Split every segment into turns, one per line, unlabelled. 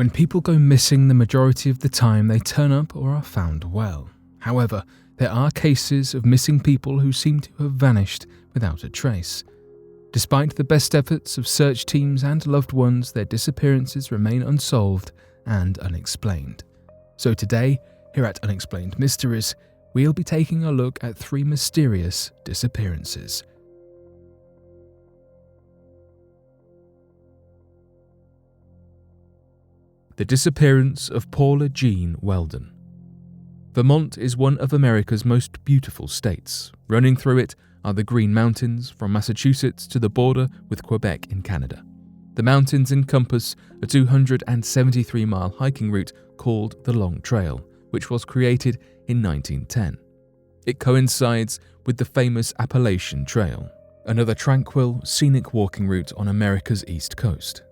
When people go missing, the majority of the time they turn up or are found well. However, there are cases of missing people who seem to have vanished without a trace. Despite the best efforts of search teams and loved ones, their disappearances remain unsolved and unexplained. So today, here at Unexplained Mysteries, we'll be taking a look at 3 mysterious disappearances. The disappearance of Paula Jean Weldon. Vermont is one of America's most beautiful states. Running through it are the Green Mountains from Massachusetts to the border with Quebec in Canada. The mountains encompass a 273-mile hiking route called the Long Trail, which was created in 1910. It coincides with the famous Appalachian Trail, another tranquil, scenic walking route on America's east coast.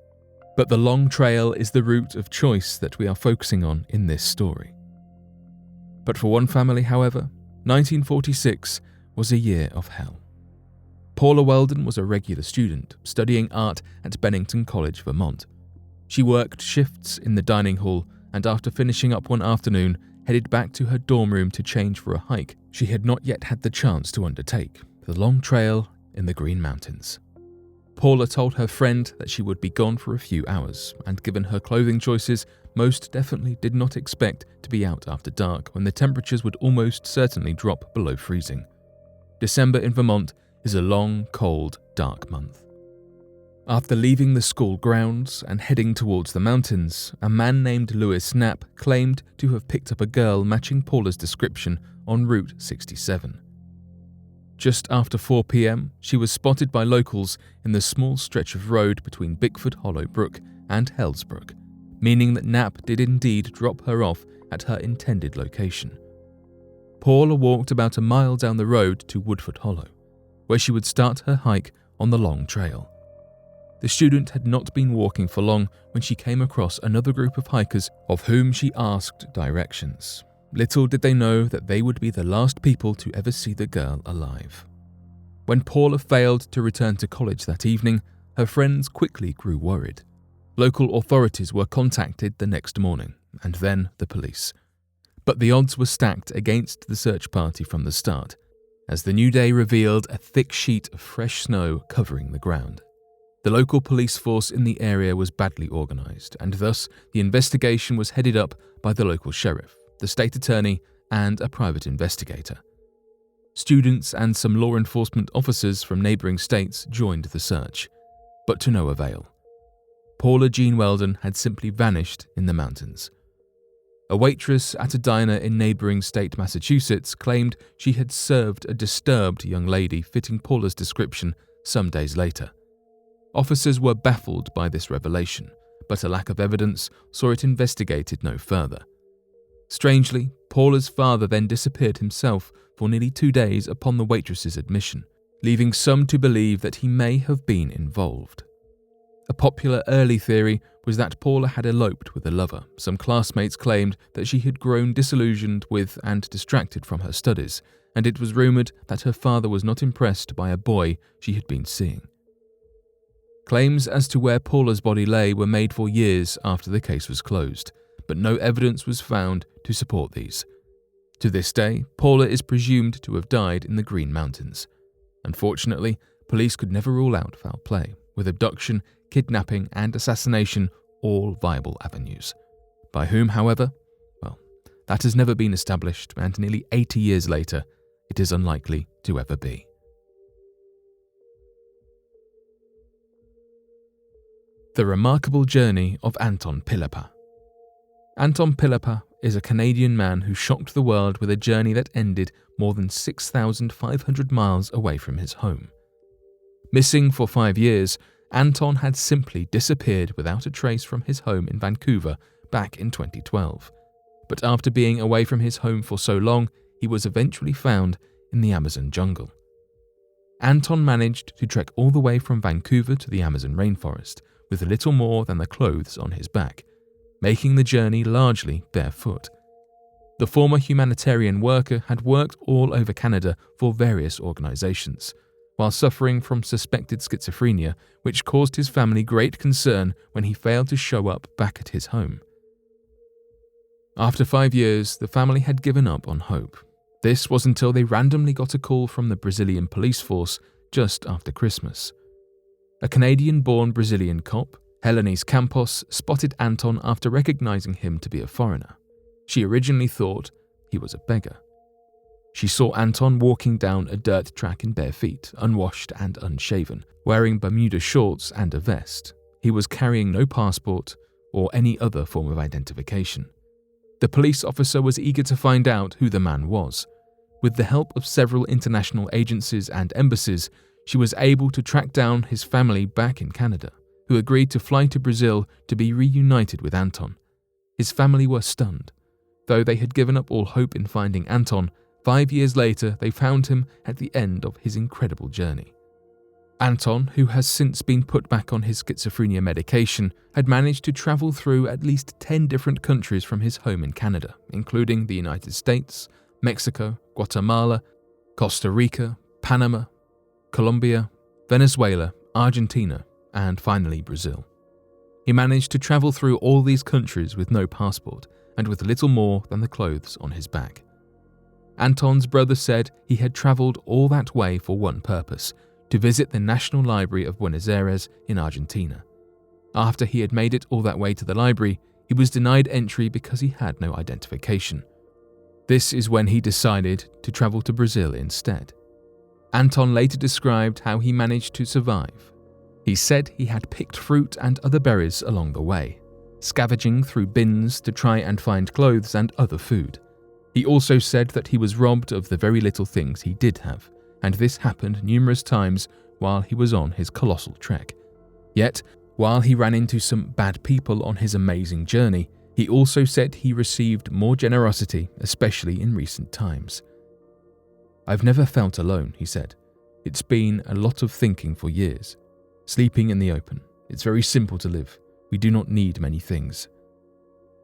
But the Long Trail is the route of choice that we are focusing on in this story. But for one family, however, 1946 was a year of hell. Paula Weldon was a regular student, studying art at Bennington College, Vermont. She worked shifts in the dining hall and after finishing up one afternoon, headed back to her dorm room to change for a hike she had not yet had the chance to undertake, the Long Trail in the Green Mountains. Paula told her friend that she would be gone for a few hours, and given her clothing choices, most definitely did not expect to be out after dark when the temperatures would almost certainly drop below freezing. December in Vermont is a long, cold, dark month. After leaving the school grounds and heading towards the mountains, a man named Louis Knapp claimed to have picked up a girl matching Paula's description on Route 67. Just after 4 p.m, she was spotted by locals in the small stretch of road between Bickford Hollow Brook and Hellsbrook, meaning that Knapp did indeed drop her off at her intended location. Paula walked about a mile down the road to Woodford Hollow, where she would start her hike on the Long Trail. The student had not been walking for long when she came across another group of hikers of whom she asked directions. Little did they know that they would be the last people to ever see the girl alive. When Paula failed to return to college that evening, her friends quickly grew worried. Local authorities were contacted the next morning, and then the police. But the odds were stacked against the search party from the start, as the new day revealed a thick sheet of fresh snow covering the ground. The local police force in the area was badly organised, and thus the investigation was headed up by the local sheriff, the state attorney, and a private investigator. Students and some law enforcement officers from neighbouring states joined the search, but to no avail. Paula Jean Weldon had simply vanished in the mountains. A waitress at a diner in neighbouring state Massachusetts claimed she had served a disturbed young lady fitting Paula's description some days later. Officers were baffled by this revelation, but a lack of evidence saw it investigated no further. Strangely, Paula's father then disappeared himself for nearly 2 days upon the waitress's admission, leaving some to believe that he may have been involved. A popular early theory was that Paula had eloped with a lover. Some classmates claimed that she had grown disillusioned with and distracted from her studies, and it was rumoured that her father was not impressed by a boy she had been seeing. Claims as to where Paula's body lay were made for years after the case was closed, but no evidence was found to support these. To this day, Paula is presumed to have died in the Green Mountains. Unfortunately, police could never rule out foul play, with abduction, kidnapping, and assassination all viable avenues. By whom, however? Well, that has never been established, and nearly 80 years later, it is unlikely to ever be. The remarkable journey of Anton Pliipa. Anton Pliipa is a Canadian man who shocked the world with a journey that ended more than 6,500 miles away from his home. Missing for 5 years, Anton had simply disappeared without a trace from his home in Vancouver back in 2012. But after being away from his home for so long, he was eventually found in the Amazon jungle. Anton managed to trek all the way from Vancouver to the Amazon rainforest with little more than the clothes on his back, making the journey largely barefoot. The former humanitarian worker had worked all over Canada for various organisations, while suffering from suspected schizophrenia, which caused his family great concern when he failed to show up back at his home. After 5 years, the family had given up on hope. This was until they randomly got a call from the Brazilian police force just after Christmas. A Canadian-born Brazilian cop, Helenise Campos, spotted Anton after recognizing him to be a foreigner. She originally thought he was a beggar. She saw Anton walking down a dirt track in bare feet, unwashed and unshaven, wearing Bermuda shorts and a vest. He was carrying no passport or any other form of identification. The police officer was eager to find out who the man was. With the help of several international agencies and embassies, she was able to track down his family back in Canada, who agreed to fly to Brazil to be reunited with Anton. His family were stunned. Though they had given up all hope in finding Anton, 5 years later they found him at the end of his incredible journey. Anton, who has since been put back on his schizophrenia medication, had managed to travel through at least 10 different countries from his home in Canada, including the United States, Mexico, Guatemala, Costa Rica, Panama, Colombia, Venezuela, Argentina, and finally Brazil. He managed to travel through all these countries with no passport and with little more than the clothes on his back. Anton's brother said he had traveled all that way for one purpose: to visit the National Library of Buenos Aires in Argentina. After he had made it all that way to the library, he was denied entry because he had no identification. This is when he decided to travel to Brazil instead. Anton later described how he managed to survive. He said he had picked fruit and other berries along the way, scavenging through bins to try and find clothes and other food. He also said that he was robbed of the very little things he did have, and this happened numerous times while he was on his colossal trek. Yet, while he ran into some bad people on his amazing journey, he also said he received more generosity, especially in recent times. "I've never felt alone," he said. "It's been a lot of thinking for years. Sleeping in the open. It's very simple to live. We do not need many things."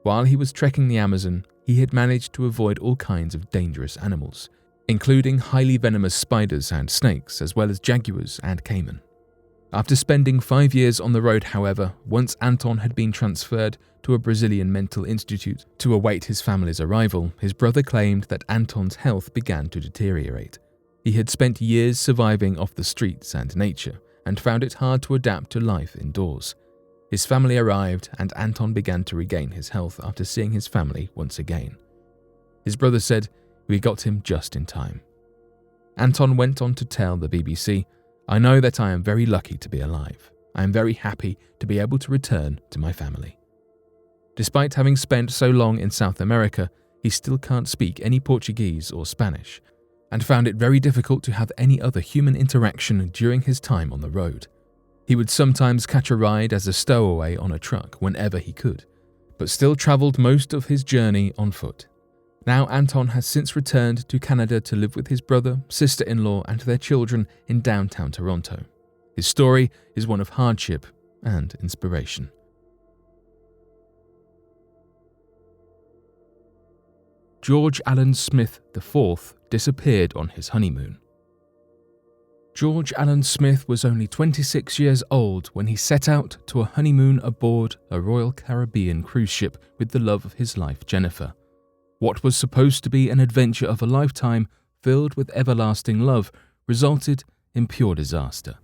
While he was trekking the Amazon, he had managed to avoid all kinds of dangerous animals, including highly venomous spiders and snakes, as well as jaguars and caiman. After spending 5 years on the road, however, once Anton had been transferred to a Brazilian mental institute to await his family's arrival, his brother claimed that Anton's health began to deteriorate. He had spent years surviving off the streets and nature, and found it hard to adapt to life indoors. His family arrived, and Anton began to regain his health after seeing his family once again. His brother said, "We got him just in time." Anton went on to tell the BBC, "I know that I am very lucky to be alive. I am very happy to be able to return to my family." Despite having spent so long in South America, he still can't speak any Portuguese or Spanish, and found it very difficult to have any other human interaction during his time on the road. He would sometimes catch a ride as a stowaway on a truck whenever he could, but still travelled most of his journey on foot. Now Anton has since returned to Canada to live with his brother, sister-in-law and their children in downtown Toronto. His story is one of hardship and inspiration. George Allen Smith IV disappeared on his honeymoon. George Allen Smith was only 26 years old when he set out to a honeymoon aboard a Royal Caribbean cruise ship with the love of his life, Jennifer. What was supposed to be an adventure of a lifetime filled with everlasting love resulted in pure disaster.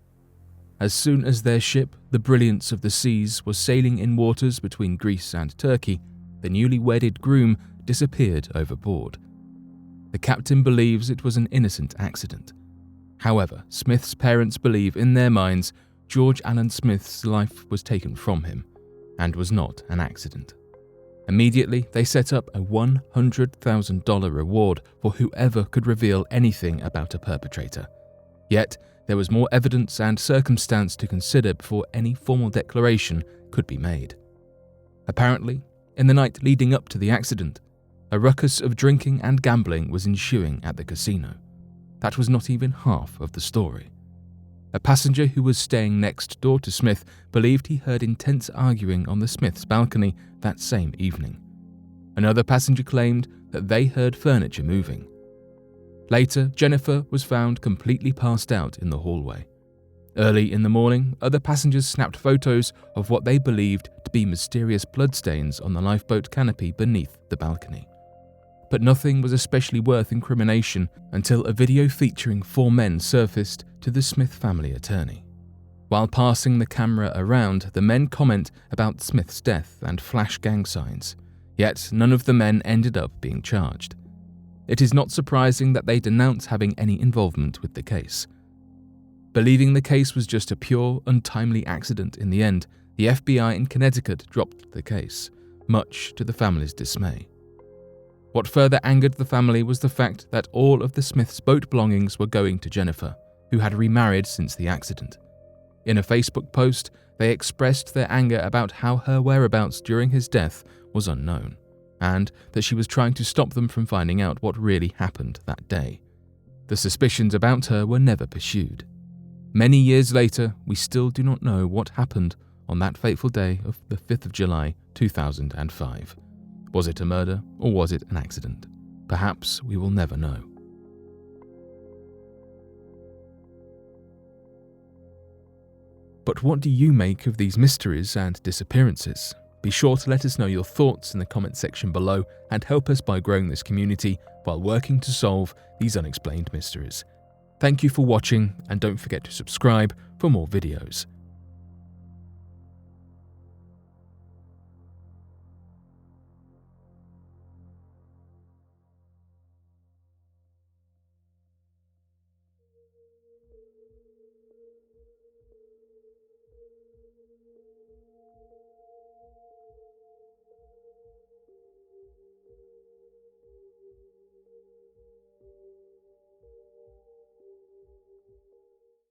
As soon as their ship, the Brilliance of the Seas, was sailing in waters between Greece and Turkey, the newly wedded groom disappeared overboard. The captain believes it was an innocent accident. However, Smith's parents believe in their minds George Allen Smith's life was taken from him and was not an accident. Immediately, they set up a $100,000 reward for whoever could reveal anything about a perpetrator. Yet, there was more evidence and circumstance to consider before any formal declaration could be made. Apparently, in the night leading up to the accident, a ruckus of drinking and gambling was ensuing at the casino. That was not even half of the story. A passenger who was staying next door to Smith believed he heard intense arguing on the Smiths' balcony that same evening. Another passenger claimed that they heard furniture moving. Later, Jennifer was found completely passed out in the hallway. Early in the morning, other passengers snapped photos of what they believed to be mysterious bloodstains on the lifeboat canopy beneath the balcony. But nothing was especially worth incrimination until a video featuring 4 men surfaced to the Smith family attorney. While passing the camera around, the men comment about Smith's death and flash gang signs, yet none of the men ended up being charged. It is not surprising that they denounce having any involvement with the case. Believing the case was just a pure, untimely accident in the end, the FBI in Connecticut dropped the case, much to the family's dismay. What further angered the family was the fact that all of the Smiths' boat belongings were going to Jennifer, who had remarried since the accident. In a Facebook post, they expressed their anger about how her whereabouts during his death was unknown, and that she was trying to stop them from finding out what really happened that day. The suspicions about her were never pursued. Many years later, we still do not know what happened on that fateful day of the 5th of July, 2005. Was it a murder or was it an accident? Perhaps we will never know. But what do you make of these mysteries and disappearances? Be sure to let us know your thoughts in the comment section below and help us by growing this community while working to solve these unexplained mysteries. Thank you for watching, and don't forget to subscribe for more videos.